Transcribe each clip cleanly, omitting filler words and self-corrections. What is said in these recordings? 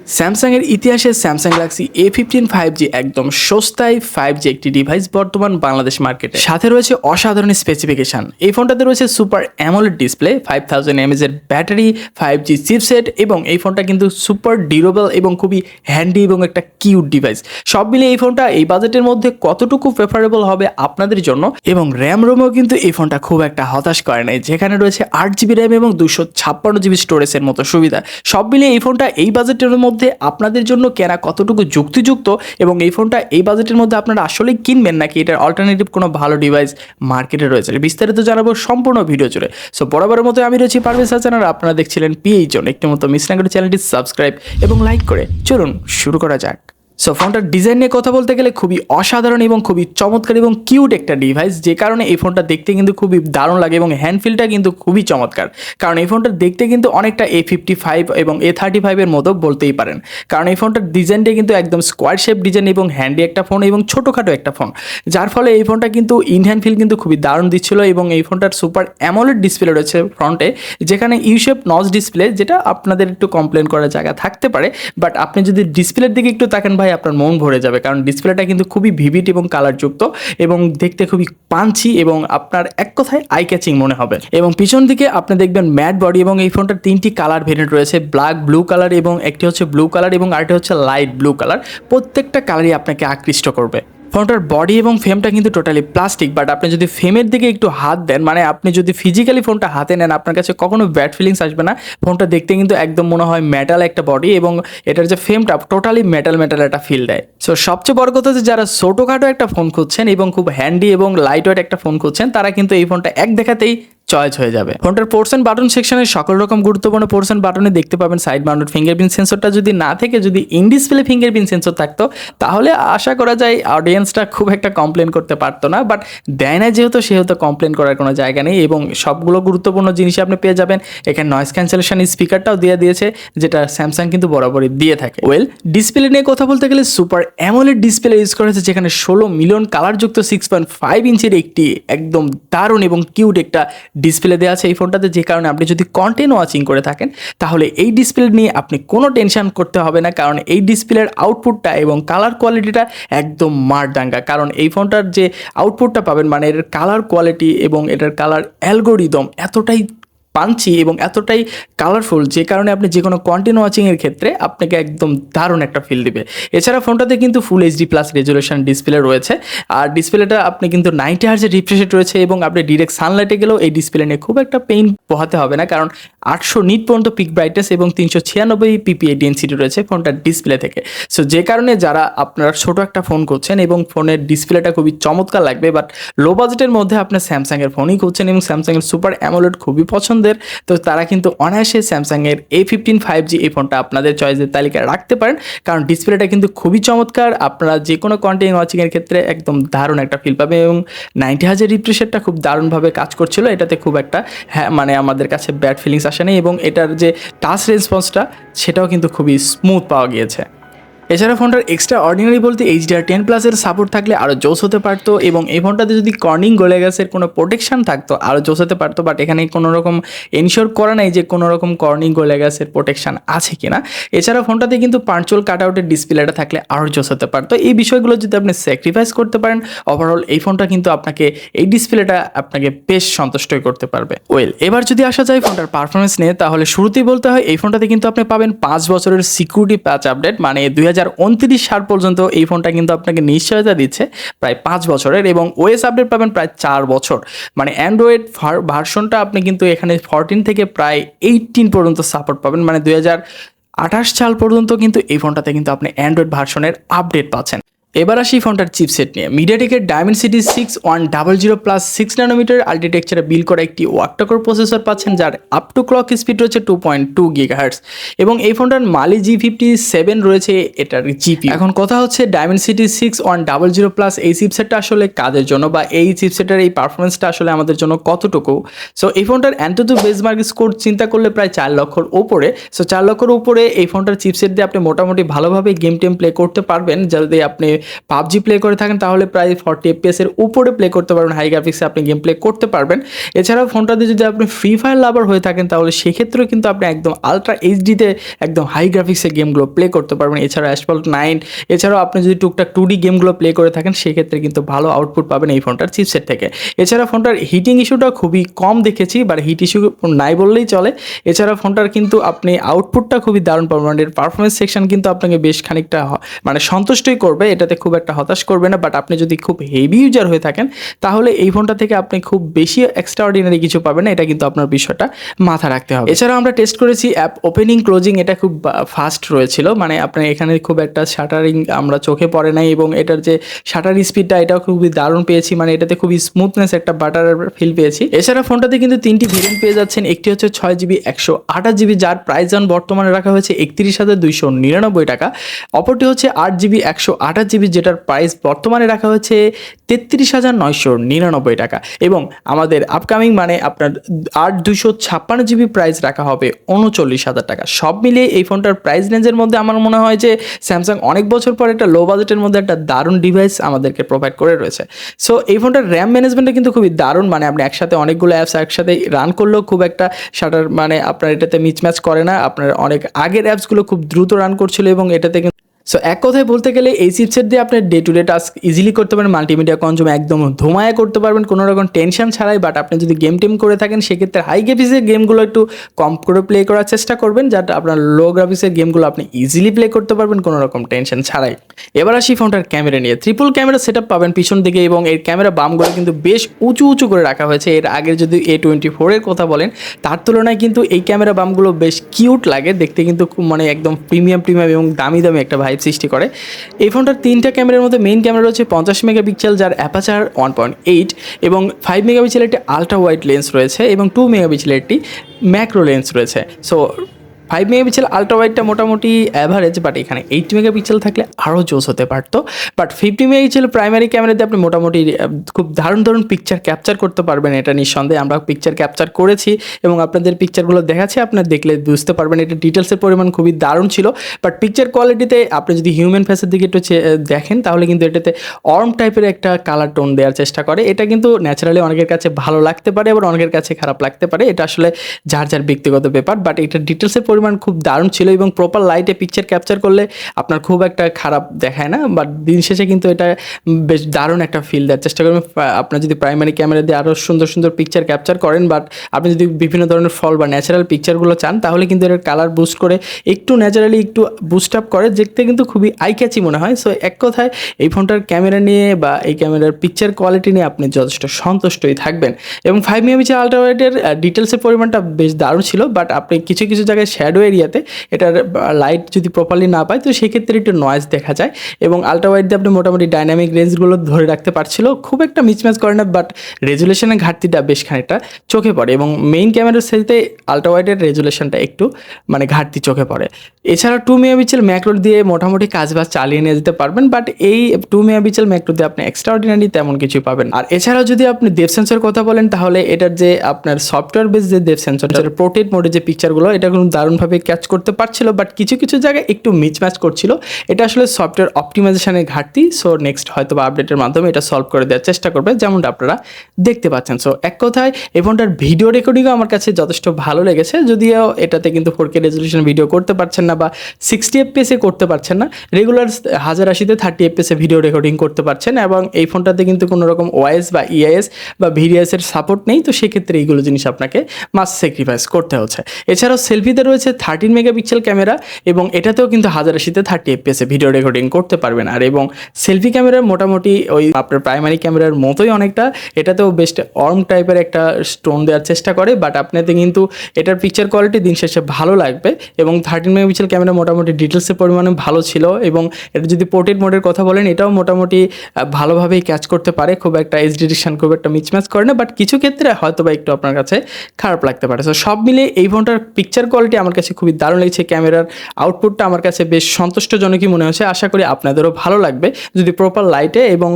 স্যামসাংয়ের ইতিহাসে Samsung Galaxy A15 5G একদম সস্তায় 5G একটি ডিভাইস বর্তমান বাংলাদেশ মার্কেটে। সাথে রয়েছে অসাধারণ স্পেসিফিকেশন। এই ফোনটাতে রয়েছে সুপার অ্যামোলেড ডিসপ্লে, 5000 mAh এর ব্যাটারি, 5G চিপসেট এবং এই ফোনটা কিন্তু সুপার ডিউরেবল এবং খুবই হ্যান্ডি এবং একটা কিউট ডিভাইস। সব মিলিয়ে এই ফোনটা এই বাজেটের মধ্যে কতটুকু প্রেফারেবল হবে আপনাদের জন্য, এবং র্যাম রোমেও কিন্তু এই ফোনটা খুব একটা হতাশ করে নাই, যেখানে রয়েছে 8GB র্যাম এবং 256GB স্টোরেজের মতো সুবিধা। সব মিলিয়ে এই ফোনটা এই বাজেটের মধ্যে আপনাদের জন্য কেনা কতটুকু যুক্তিযুক্ত, এবং এই ফোনটা এই বাজেটের মধ্যে আপনারা আসলেই কিনবেন নাকি এটার অল্টারনেটিভ কোনো ভালো ডিভাইস মার্কেটে রয়েছে, বিস্তারিত জানাবো সম্পূর্ণ ভিডিও জুড়ে। সো বরাবরের মতো আমি রয়েছি পারভেজ হাসান, আর আপনারা দেখছিলেন পিএইচ জোন। একটি মতো মিস না করে চ্যানেলটি সাবস্ক্রাইব এবং লাইক করে চলুন শুরু করা যাক। সো ফোনটার ডিজাইন নিয়ে কথা বলতে গেলে খুবই অসাধারণ এবং খুবই চমৎকার এবং কিউট একটা ডিভাইস, যে কারণে এই ফোনটা দেখতে কিন্তু খুবই দারুণ লাগে এবং হ্যান্ডফিলটা কিন্তু খুবই চমৎকার। কারণ এই ফোনটা দেখতে কিন্তু অনেকটা A55 এবং A35 এর মতো বলতেই পারেন, কারণ এই ফোনটার ডিজাইনটা কিন্তু একদম স্কোয়ার শেপ ডিজাইন এবং হ্যান্ডি একটা ফোন এবং ছোটোখাটো একটা ফোন, যার ফলে এই ফোনটা কিন্তু ইন হ্যান্ড ফিল কিন্তু খুবই দারুণ দিচ্ছিল। এবং এই ফোনটার সুপার অ্যামোলেড ডিসপ্লে রয়েছে ফ্রন্টে, যেখানে ইউশেপ নচ ডিসপ্লে, যেটা আপনাদের একটু কমপ্লেন করার জায়গা থাকতে পারে, বাট আপনি যদি ডিসপ্লের দিকে একটু তাকান ভাই, আপনার মন ভরে যাবে, কারণ ডিসপ্লেটা কিন্তু খুবই ভিভিড এবং কালারযুক্ত এবং দেখতে খুবই পাঞ্চি এবং আপনার এক কথায় আই ক্যাচিং মনে হবে। এবং পিছন দিকে আপনি দেখবেন ম্যাট বডি, এবং এই ফোনটার 3টি কালার ভেরিয়েন্ট রয়েছে, ব্ল্যাক, ব্লু কালার এবং একটি হচ্ছে ব্লু কালার এবং আরেকটি হচ্ছে লাইট ব্লু কালার। প্রত্যেকটা কালারই আপনাকে আকৃষ্ট করবে। ফোনটার বডি এবং ফ্রেমটা কিন্তু টোটালি প্লাস্টিক, বাট আপনি যদি ফ্রেমের দিকে একটু হাত দেন, মানে আপনি যদি ফিজিক্যালি ফোনটা হাতে নেন, আপনার কাছে কখনো ব্যাড ফিলিংস আসবে না। ফোনটা দেখতে কিন্তু একদম মনে হয় মেটাল একটা বডি, এবং এটার যে ফ্রেমটা টোটালি মেটাল একটা ফিল দেয়। সো সবচেয়ে বড় কথা হচ্ছে, যারা ছোটোখাটো একটা ফোন খুঁজছেন এবং খুব হ্যান্ডি এবং লাইট ওয়েট একটা ফোন খুঁজছেন, তারা কিন্তু এই ফোনটা এক দেখাতেই চয়েস হয়ে যাবে। ফোনটার পোর্শন বাটন সেকশনে সকল রকম গুরুত্বপূর্ণ পোর্শন বাটনে দেখতে পাবেন সাইড মাউন্টেড ফিঙ্গারপ্রিন্ট সেন্সরটা যদি না থেকে যদি ইন ডিসপ্লে ফিঙ্গারপ্রিন্ট সেন্সর থাকতো, তাহলে আশা করা যায় অডিয়েন্সটা খুব একটা কমপ্লেন করতে পারতো না, বাট দেয় না যেহেতু, সেহেতু কমপ্লেন করার কোনো জায়গা নেই। এবং সবগুলো গুরুত্বপূর্ণ জিনিস আপনি পেয়ে যাবেন। এখানে নয়েজ ক্যান্সেলেশন স্পিকারটাও দিয়ে দিয়েছে, যেটা স্যামসাং কিন্তু বরাবরই দিয়ে থাকে। ওয়েল, ডিসপ্লে নিয়ে কথা বলতে গেলে সুপার অ্যামোলেড ডিসপ্লে ইউজ করা হয়েছে, যেখানে 16 মিলিয়ন কালারযুক্ত 6.5 ইঞ্চির একটি একদম দারুণ এবং কিউট একটা ডিসপ্লে দেওয়া আছে এই ফোনটাতে, যে কারণে আপনি যদি কন্টেন্ট ওয়াচিং করে থাকেন, তাহলে এই ডিসপ্লে নিয়ে আপনি কোনো টেনশন করতে হবে না, কারণ এই ডিসপ্লের আউটপুটটা এবং কালার কোয়ালিটিটা একদম মারদাঙ্গা। কারণ এই ফোনটার যে আউটপুটটা পাবেন, মানে এর কালার কোয়ালিটি এবং এটার কালার অ্যালগোরিদম এতটাই পাঞ্চি এবং এতটাই কালারফুল, যে কারণে আপনি যে কোনো কন্টেন্ট ওয়াচিংয়ের ক্ষেত্রে আপনাকে একদম দারুণ একটা ফিল দিবে। এছাড়া ফোনটাতে কিন্তু ফুল HD+ রেজুলেশন ডিসপ্লে রয়েছে, আর ডিসপ্লেটা আপনি কিন্তু 90 হার্জের রিফ্রেশ রেট রয়েছে, এবং আপনি ডিরেক্ট সানলাইটে গেলেও এই ডিসপ্লে নিয়ে খুব একটা পেইন পোহাতে হবে না, কারণ 800 নিট পর্যন্ত পিক ব্রাইটনেস এবং 396 PPA ডেনসিটি রয়েছে ফোনটার ডিসপ্লে থেকে। সো যে কারণে যারা আপনারা ছোটো একটা ফোন করছেন এবং ফোনের ডিসপ্লেটা খুবই চমৎকার লাগবে, বাট লো বাজেটের মধ্যে আপনার স্যামসাংয়ের ফোনই করছেন এবং স্যামসাংয়ের সুপার অ্যামোলেড খুবই পছন্দের, তো তারা কিন্তু অনায়াসে স্যামসাংয়ের A15 5G এই ফোনটা আপনাদের চয়েসের তালিকায় রাখতে পারেন, কারণ ডিসপ্লেটা কিন্তু খুবই চমৎকার। আপনারা যে কোনো কন্টেন্ট ওয়াচিংয়ের ক্ষেত্রে একদম দারুণ একটা ফিল পাবে, এবং 90 হার্জের রিফ্রেশ রেটটা খুব দারুণভাবে কাজ করছিল, এটাতে খুব একটা মানে আমাদের কাছে ব্যাড ফিলিংস আসে নেই, এবং এটার যে টাচ রেসপন্সটা সেটাও কিন্তু খুবই স্মুথ পাওয়া গিয়েছে। এছাড়া ফোনটার এক্সট্রা অর্ডিনারি বলতে HDR10+ এর সাপোর্ট থাকলে আরও জোস হতে পারতো, এবং এই ফোনটাতে যদি কর্নিং গলে গ্যাসের কোনো প্রোটেকশন থাকতো আরও জোস হতে পারতো, বাট এখানে কোনো রকম এনশিওর করা নাই যে কোনো রকম কর্নিং গলে গ্যাসের প্রোটেকশন আছে কিনা। এছাড়া ফোনটাতে কিন্তু পাঞ্চুয়াল কাটআউটের ডিসপ্লেটা থাকলে আরও জোস হতে পারতো। এই বিষয়গুলো যদি আপনি স্যাক্রিফাইস করতে পারেন, ওভারঅল এই ফোনটা কিন্তু আপনাকে এই ডিসপ্লেটা আপনাকে বেশ সন্তুষ্টই করতে পারবে। ওয়েল, এবার যদি আসা যায় ফোনটার পারফরমেন্স নিয়ে, তাহলে শুরুতেই বলতে হয় এই ফোনটাতে কিন্তু আপনি পাবেন 5 বছরের সিকিউরিটি প্যাচ আপডেট, মানে 2029 সাল পর্যন্ত এই ফোনটা কিন্তু আপনাকে নিশ্চয়তা দিচ্ছে প্রায় 5 বছরের, এবং ওএস আপডেট পাবেন প্রায় 4 বছর। মানে অ্যান্ড্রয়েড ভার্সনটা আপনি কিন্তু এখানে 14 থেকে প্রায় 18 পর্যন্ত সাপোর্ট পাবেন, মানে 2028 সাল পর্যন্ত কিন্তু এই ফোনটাতে কিন্তু আপনি অ্যান্ড্রয়েড ভার্সনের আপডেট পাচ্ছেন। এবার আসি ফোনটার চিপসেট নিয়ে। মিডিয়াটেকের ডায়মেনসিটি 6100+ 6 ন্যানোমিটার আর্কিটেকচারে বিল্ড করা একটি ওয়াক্টাকোর প্রসেসর পাচ্ছেন, যার আপ টু ক্লক স্পিড রয়েছে 2.2 GHz, এবং এই ফোনটার মালি G57 রয়েছে এটার জিপি। এখন কথা হচ্ছে ডায়মেনসিটি 6100+ এই চিপসেটটা আসলে কাদের জন্য, বা এই চিপসেটের এই পারফরমেন্সটা আসলে আমাদের জন্য কতটুকু। সো এই ফোনটার অ্যান্টুটু বেঞ্চমার্ক স্কোর চিন্তা করলে প্রায় 4 লক্ষর উপরে। সো 4 লক্ষর উপরে এই ফোনটার চিপসেট দিয়ে আপনি মোটামুটি ভালোভাবে গেম টেম প্লে করতে পারবেন, যদি আপনি পাবজি প্লে করে থাকেন তাহলে প্রায় 40 FPS এর উপরে প্লে করতে পারবেন, হাই গ্রাফিক্সে আপনি গেম প্লে করতে পারবেন। এছাড়াও ফোনটাতে যদি আপনি ফ্রি ফায়ার লাভার হয়ে থাকেন তাহলে সেক্ষেত্রেও কিন্তু আপনি একদম আলট্রা এইচডিতে একদম হাই গ্রাফিক্সে গেমগুলো প্লে করতে পারবেন। এছাড়াও অ্যাসফল্ট 9, এছাড়াও আপনি যদি টুকটাক 2D গেমগুলো প্লে করে থাকেন সেক্ষেত্রে কিন্তু ভালো আউটপুট পাবেন এই ফোনটার চিপসেট থেকে। এছাড়া ফোনটার হিটিং ইস্যুটা খুবই কম দেখেছি, বাট হিট ইস্যু নাই বললেই চলে। এছাড়া ফোনটার কিন্তু আপনি আউটপুটটা খুবই দারুণ পাবেন, মানে এর পারফরমেন্স সেকশন কিন্তু আপনাকে বেশ খানিকটা মানে সন্তুষ্টই করবে, এটাতে খুব একটা হতাশ করবে না। বাট আপনি যদি খুব হেভি ইউজার হয়ে থাকেন তাহলে এই ফোনটা থেকে আপনি খুব বেশি এক্সট্রাঅর্ডিনারি কিছু পাবেন না, এটা কিন্তু আপনার বিষয়টা মাথা রাখতে হবে। এছাড়াও আমরা টেস্ট করেছি অ্যাপ ওপেনিং ক্লোজিং, এটা খুব ফাস্ট রয়েছিল, মানে আপনার এখানে খুব একটা শাটারিং আমরা চোখে পড়ে নাই এবং এটার যে শাটার স্পিডটা এটাও খুবই দারুণ পেয়েছি, মানে এটাতে খুবই স্মুথনেস একটা বাটার ফিল পেয়েছি। এছাড়া ফোনটাতে কিন্তু 3টি ভেরিয়েন্ট পেয়ে যাচ্ছেন, একটি হচ্ছে 6GB 128GB যার প্রাইস জন বর্তমানে রাখা হয়েছে 31,299 টাকা, অপরটি হচ্ছে 8GB 128GB যেটার প্রাইস বর্তমানে রাখা হয়েছে 33,999 টাকা, এবং আমাদের আপকামিং মানে আপনার 8/256GB প্রাইস রাখা হবে 39,000 টাকা। সব মিলিয়ে এই ফোনটার প্রাইস রেঞ্জের মধ্যে আমার মনে হয় যে স্যামসাং অনেক বছর পর একটা লো বাজেটের মধ্যে একটা দারুণ ডিভাইস আমাদেরকে প্রোভাইড করে রয়েছে। সো এই ফোনটার র্যাম ম্যানেজমেন্টটা কিন্তু খুবই দারুণ, মানে আপনি একসাথে অনেকগুলো অ্যাপস একসাথে রান করলেও খুব একটা শাটার মানে আপনার এটাতে মিচম্যাচ করে না, আপনার অনেক আগের অ্যাপসগুলো খুব দ্রুত রান করছিল এবং এটাতে সো এক কথায় বলতে গেলে এই চিপসেট দিয়ে আপনি day to day task easily করতে পারেন, মাল্টিমিডিয়া কনজিউম একদম ধুমায়া করতে পারবেন কোনো রকম টেনশন ছাড়াই। বাট আপনি যদি গেম টেম করে থাকেন সেক্ষেত্রে হাই গ্রাফিক্সের গেমগুলো একটু কম করে প্লে করার চেষ্টা করবেন, যাতে আপনার লো গ্রাফিক্সের গেমগুলো আপনি ইজিলি প্লে করতে পারবেন কোনো রকম টেনশন ছাড়াই। এবার আসি ফোনটার ক্যামেরা নিয়ে। ট্রিপল ক্যামেরা সেট আপ পাবেন পিছন দিকে এবং এর ক্যামেরা বামগুলো কিন্তু বেশ উঁচু উঁচু করে রাখা হয়েছে। এর আগের যদি A24 এর কথা বলেন তার তুলনায় কিন্তু এই ক্যামেরা বামগুলো বেশ কিউট লাগে দেখতে, কিন্তু মানে একদম প্রিমিয়াম এবং দামি দামি একটা ভাইব সৃষ্টি করে। এই ফোনটার 3টা ক্যামেরার মধ্যে মেইন ক্যামেরা রয়েছে 50 মেগাপিক্সেল যার অ্যাপাচার 1.8 এবং 5 মেগাপিক্সেলের একটি আলট্রা ওয়াইড লেন্স রয়েছে এবং 2 মেগাপিক্সেলের একটি ম্যাক্রো লেন্স রয়েছে। সো 5 মেগাপিক্সেল আলট্রা ওয়াইডটা মোটামুটি অ্যাভারেজ, বাট এখানে 8 মেগাপিক্সেল থাকলে আরও জোস হতে পারতো। বাট 50 মেগাপিক্সেল প্রাইমারি ক্যামেরাতে আপনি মোটামুটি খুব দারুণ পিকচার ক্যাপচার করতে পারবেন, এটা নিঃসন্দেহে। আমরা পিকচার ক্যাপচার করেছি এবং আপনাদের পিকচারগুলো দেখাচ্ছি, আপনার দেখলে বুঝতে পারবেন এটা ডিটেলসের পরিমাণ খুবই দারুণ ছিল। বাট পিকচার কোয়ালিটিতে আপনি যদি হিউম্যান ফেসের দিকে একটু দেখেন তাহলে কিন্তু এটাতে অর্ম টাইপের একটা কালার টোন দেওয়ার চেষ্টা করে, এটা কিন্তু ন্যাচারালি অনেকের কাছে ভালো লাগতে পারে আবার অনেকের কাছে খারাপ লাগতে পারে, এটা আসলে যার যার ব্যক্তিগত ব্যাপার। বাট এটা ডিটেলসের পরিমাণ খুব দারুণ ছিল এবং প্রপার লাইটে পিকচার ক্যাপচার করলে আপনার খুব একটা খারাপ দেখায় না, বাট দিন শেষে কিন্তু এটা বেশ দারুণ একটা ফিল দেওয়ার চেষ্টা করবেন। আপনার যদি প্রাইমারি ক্যামেরা দিয়ে আরও সুন্দর পিকচার ক্যাপচার করেন, বাট আপনি যদি বিভিন্ন ধরনের ফল বা ন্যাচারাল পিকচারগুলো চান তাহলে কিন্তু এর কালার বুস্ট করে একটু ন্যাচারালি একটু বুস্ট আপ করে, দেখতে কিন্তু খুবই আই ক্যাচি মনে হয়। সো এক কথায় এই ফোনটার ক্যামেরা নিয়ে বা এই ক্যামেরার পিকচার কোয়ালিটি নিয়ে আপনি যথেষ্ট সন্তুষ্টই থাকবেন। এবং 5 মেগাপিক্সেল আলট্রা ওয়াইডের ডিটেলসের পরিমাণটা বেশ দারুণ ছিল, বাট আপনি কিছু জায়গায় শ্যাডো এরিয়াতে এটার লাইট যদি প্রপারলি না পায় তো সেক্ষেত্রে একটু নয়েজ দেখা যায় এবং আলট্রা ওয়াইড দিয়ে আপনি মোটামুটি ডাইনামিক রেঞ্জগুলো ধরে রাখতে পারছিল, খুব একটা মিচম্যাচ করে না, বাট রেজুলেশনের ঘাটতিটা বেশ খানিকটা চোখে পড়ে এবং মেইন ক্যামেরার সাথে আলট্রা ওয়াইডের রেজুলেশনটা একটু মানে ঘাটতি চোখে পড়ে। এছাড়া 2 মেগাপিক্সেল ম্যাক্রো দিয়ে মোটামুটি কাজবাজ চালিয়ে নিয়ে যেতে পারবেন, বাট এই 2 মেগাপিক্সেল ম্যাক্রো দিয়ে আপনি এক্সট্রাঅর্ডিনারি তেমন কিছু পাবেন। আর এছাড়াও যদি আপনি ডেপথ সেন্সর কথা বলেন তাহলে এটার যে আপনার সফটওয়্যার বেস যে ডেপথ সেন্সর পোর্ট্রেট মোডে যে পিকচারগুলো এটা কোনো দারুণভাবে ক্যাচ করতে পারছিল, বাট কিছু জায়গায় একটু মিচম্যাচ করছিল, এটা আসলে সফটওয়্যার অপটিমাইজেশনের ঘাটতি। সো নেক্সট হয়তো বা আপডেটের মাধ্যমে এটা সলভ করে দেওয়ার চেষ্টা করবে, যেমনটা আপনারা দেখতে পাচ্ছেন। সো এক কথায় এই ফোনটার ভিডিও রেকর্ডিংও আমার কাছে যথেষ্ট ভালো লেগেছে, যদিও এটাতে কিন্তু 4K রেজলিউশন ভিডিও করতে পারছেন না বা 60 FPS করতে পারছেন না, রেগুলার 1080-তে 30 FPS ভিডিও রেকর্ডিং করতে পারছেন এবং এই ফোনটাতে কিন্তু কোনো রকম ওয়াইএস বা ইআইএস বা ভিডিএসের সাপোর্ট নেই, তো সেক্ষেত্রে এইগুলো জিনিস আপনাকে মাস্ট স্যাক্রিফাইস করতে হচ্ছে। এছাড়াও সেলফিতে রয়েছে 13 মেগাপিক্সেল ক্যামেরা এবং এটাতেও কিন্তু 1080-তে 30 FPS ভিডিও রেকর্ডিং করতে পারবেন। আর এবং সেলফি ক্যামেরার মোটামুটি ওই আপনার প্রাইমারি ক্যামেরার মতোই অনেকটা, এটাতেও বেস্ট অর্ম টাইপের একটা স্টোন দেওয়ার চেষ্টা করে, বাট আপনাতে কিন্তু এটার পিকচার কোয়ালিটি দিন শেষে ভালো লাগবে এবং 13 মেগাপিক্সেল ক্যামেরা মোটামুটি ডিটেলসের পরিমাণে ভালো ছিল এবং এটা যদি পোর্ট্রেট মোডের কথা বলেন এটাও মোটামুটি ভালোভাবেই ক্যাচ করতে পারে, খুব একটা এইচ ডিরেকশন খুব একটা মিচম্যাচ করে না, বাট কিছু ক্ষেত্রে হয়তো বা একটু আপনার কাছে খারাপ লাগতে পারে। সো সব মিলে এই ফোনটার পিকচার কোয়ালিটি আমার আমার কাছে খুবই দারুণ লেগেছে। ক্যামেরার আউটপুটটা আমার কাছে বেশ সন্তুষ্টজনকই মনে হচ্ছে। আশা করি আপনাদেরও ভালো লাগবে যদি প্রপার লাইটে এবং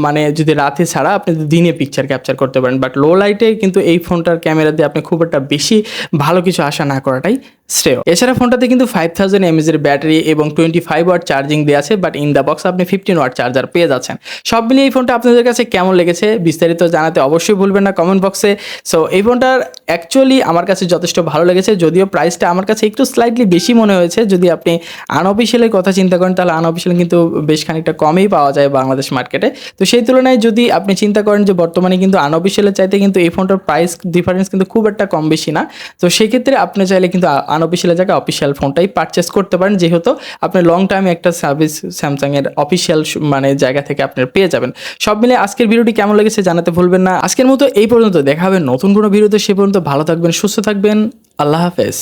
মানে যদি রাতে ছাড়া আপনি দিনে পিকচার ক্যাপচার করতে পারেন। বাট লো লাইটে কিন্তু এই ফোনটার ক্যামেরা দিয়ে আপনি খুব একটা বেশি ভালো কিছু আশা না করাটাই শ্রেয়। এছাড়া ফোনটাতে কিন্তু 5000 mAh এর ব্যাটারি এবং 25 ওয়াট চার্জিং দেওয়া আছে, বাট ইন দ্য বক্স আপনি 15 ওয়াট চার্জার পেয়ে যাচ্ছেন। সব মিলিয়ে এই ফোনটা আপনাদের কাছে কেমন লেগেছে বিস্তারিত জানাতে অবশ্যই ভুলবেন না কমেন্ট বক্সে। সো এই ফোনটার অ্যাকচুয়ালি আমার কাছে যথেষ্ট ভালো লেগেছে, যদিও প্রাইসটা আমার কাছে একটু স্লাইটলি বেশি মনে হয়েছে। যদি আপনি আনঅফিসিয়ালের কথা চিন্তা করেন তাহলে আনঅফিসিয়াল কিন্তু বেশ খানিকটা কমেই পাওয়া যায় বাংলাদেশ মার্কেটে। তো সেই তুলনায় যদি আপনি চিন্তা করেন যে বর্তমানে কিন্তু আনঅফিসিয়ালের চাইতে কিন্তু এই ফোনটার প্রাইস ডিফারেন্স কিন্তু খুব একটা কম বেশি না। তো সেই ক্ষেত্রে আপনি চাইলে কিন্তু আনঅফিসিয়ালের জায়গায় অফিসিয়াল ফোনটাই পারচেস করতে পারেন, যেহেতু আপনি লং টাইম একটা সার্ভিস স্যামসাংয়ের অফিসিয়াল মানে জায়গা থেকে আপনারা পেয়ে যাবেন। সব মিলে আজকের ভিডিওটি কেমন লেগেছে জানাতে ভুলবেন না। আজকের মতো এই পর্যন্ত, দেখা হবে নতুন কোনো ভিডিওতে। সে পর্যন্ত ভালো থাকবেন, সুস্থ থাকবেন। আল্লাহ হাফেজ।